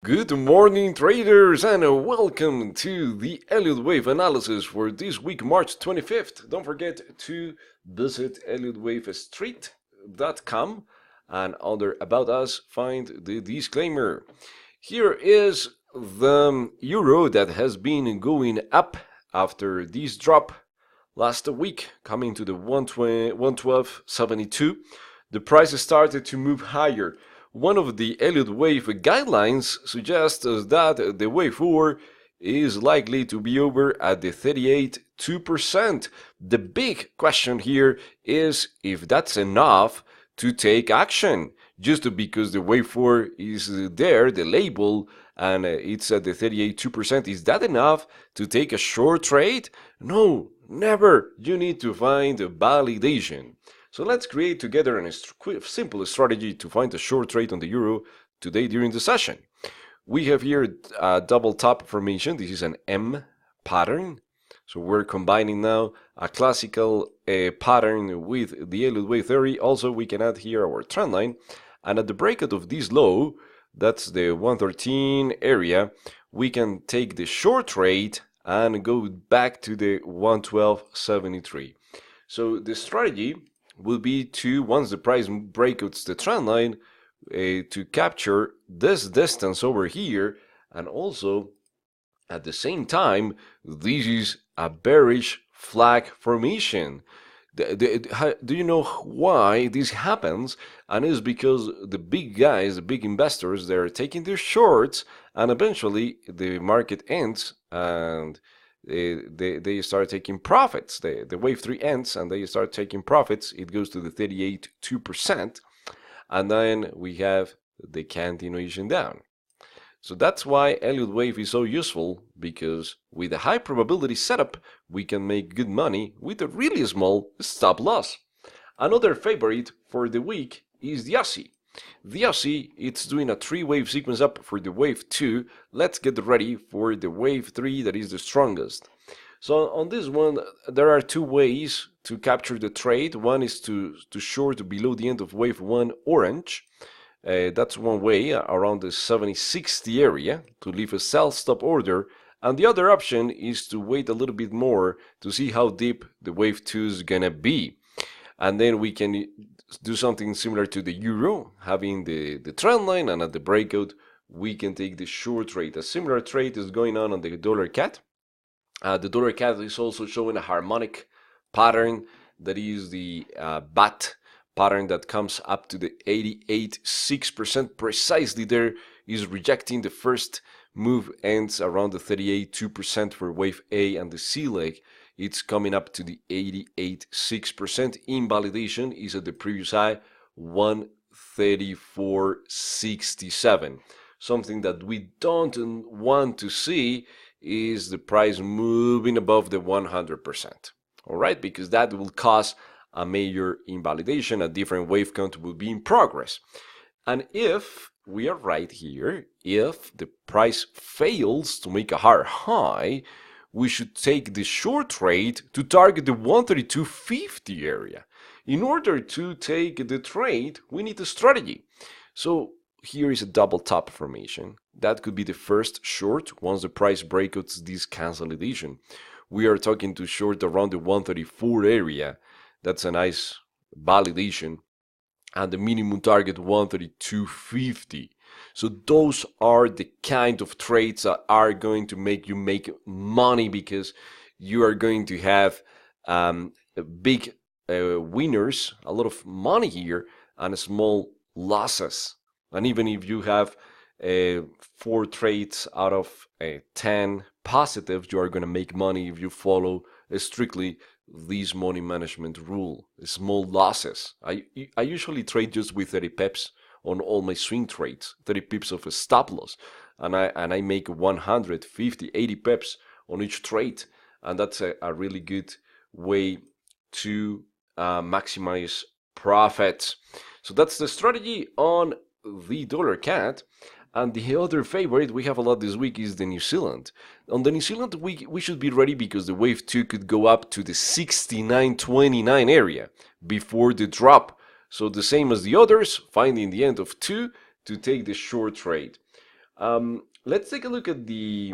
Good morning, traders, and welcome to the Elliott Wave analysis for this week, March 25th. Don't forget to visit elliottwavestreet.com and under About Us, find the disclaimer. Here is the euro that has been going up after this drop last week, coming to the 112.72. The price started to move higher. One of the Elliott Wave guidelines suggests that the wave 4 is likely to be over at the 38.2%. The big question here is if that's enough to take action. Just because the wave 4 is there, the label, and it's at the 38.2%, is that enough to take a short trade? No, never. You need to find a validation. So let's create together a simple strategy to find a short trade on the euro today during the session. We have here a double top formation. This is an M pattern. So we're combining now a classical pattern with the Elliott Wave theory. Also, we can add here our trend line. And at the breakout of this low, that's the 113 area, we can take the short trade and go back to the 112.73. So the strategy will be to, once the price breaks the trend line, to capture this distance over here, and also at the same time, this is a bearish flag formation. Do you know why this happens? And it's because the big guys, the big investors, they're taking their shorts, and eventually the market ends and they start taking profits. The wave 3 ends and they start taking profits. It goes to the 38.2%, and then we have the continuation down. So that's why Elliott Wave is so useful, because with a high probability setup we can make good money with a really small stop loss. Another favorite for the week is the Aussie. The Aussie, it's doing a 3-wave sequence up for the wave 2. Let's get ready for the wave 3 that is the strongest. So on this one, there are 2 ways to capture the trade. One is to short below the end of wave 1 orange. That's one way, around the 70-60 area, to leave a sell stop order. And the other option is to wait a little bit more to see how deep the wave 2 is gonna be. And then we can do something similar to the euro, having the trend line, and at the breakout we can take the short trade. A similar trade is going on the dollar CAD. The dollar CAD is also showing a harmonic pattern, that is the bat pattern that comes up to the 88.6%. Precisely there is rejecting the first move, ends around the 38.2% for wave A, and the C leg it's coming up to the 88.6%. Invalidation is at the previous high, 134.67. Something that we don't want to see is the price moving above the 100%. All right, because that will cause a major invalidation. A different wave count will be in progress. And if we are right here, if the price fails to make a higher high, we should take the short trade to target the 132.50 area. In order to take the trade, we need a strategy. So here is a double top formation. That could be the first short once the price breaks this consolidation. We are talking to short around the 134 area. That's a nice validation. And the minimum target 132.50. So those are the kind of trades that are going to make you make money, because you are going to have big winners, a lot of money here, and small losses. And even if you have 4 trades out of 10 positive, you are going to make money if you follow strictly this money management rule. Small losses. I usually trade just with 30 pips on all my swing trades, 30 pips of a stop loss, and I make 150, 80 pips on each trade, and that's a really good way to maximize profits. So that's the strategy on the dollar CAD. And the other favorite we have a lot this week is the New Zealand. On the New Zealand, we should be ready, because the wave 2 could go up to the 69.29 area before the drop. So the same as the others, finding the end of 2 to take the short trade. Let's take a look at the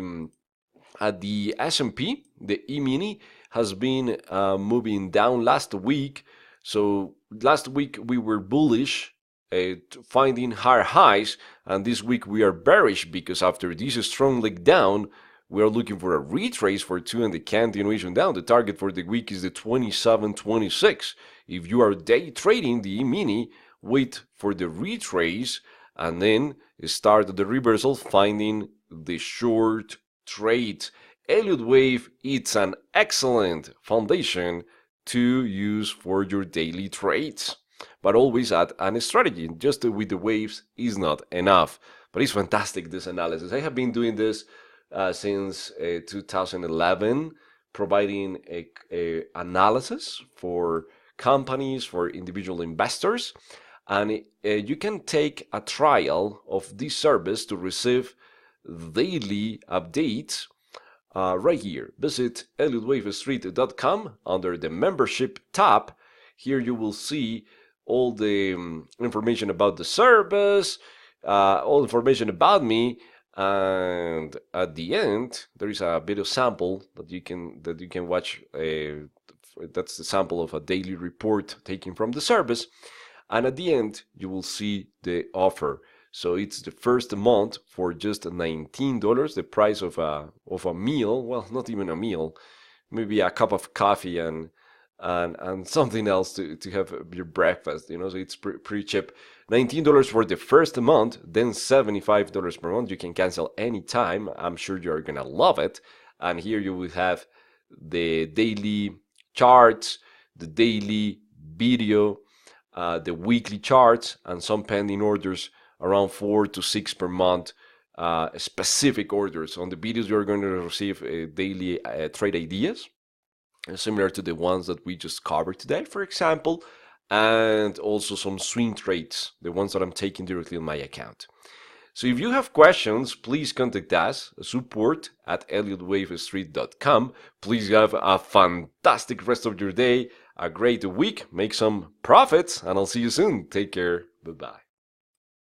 S&P. The E-mini has been moving down last week. So last week we were bullish, finding higher highs, and this week we are bearish because after this strong leg down, we are looking for a retrace for 2 and the continuation down. The target for the week is the 27.26. If you are day trading the E-mini, wait for the retrace and then start the reversal, finding the short trade. Elliott wave, it's an excellent foundation to use for your daily trades, but always add a strategy. Just with the waves is not enough, but it's fantastic, this analysis. I have been doing this since 2011, providing a analysis for companies, for individual investors, and you can take a trial of this service to receive daily updates right here. Visit ElliottWaveStreet.com under the membership tab. Here you will see all the information about the service, all information about me, and at the end there is a video sample that you can watch. That's the sample of a daily report taken from the service, and at the end you will see the offer. So it's the first month for just $19, the price of a meal. Well, not even a meal, maybe a cup of coffee and something else to have your breakfast, you know. So it's pretty cheap. $19 for the first month, then $75 per month. You can cancel anytime. I'm sure you're gonna love it. And here you will have the daily charts, the daily video, the weekly charts, and some pending orders, around 4 to 6 per month, specific orders. On the videos, you're going to receive daily trade ideas, similar to the ones that we just covered today, for example, and also some swing trades, the ones that I'm taking directly on my account. So if you have questions, please contact us, support@ElliottWaveStreet.com. Please have a fantastic rest of your day, a great week, make some profits, and I'll see you soon. Take care. Bye-bye.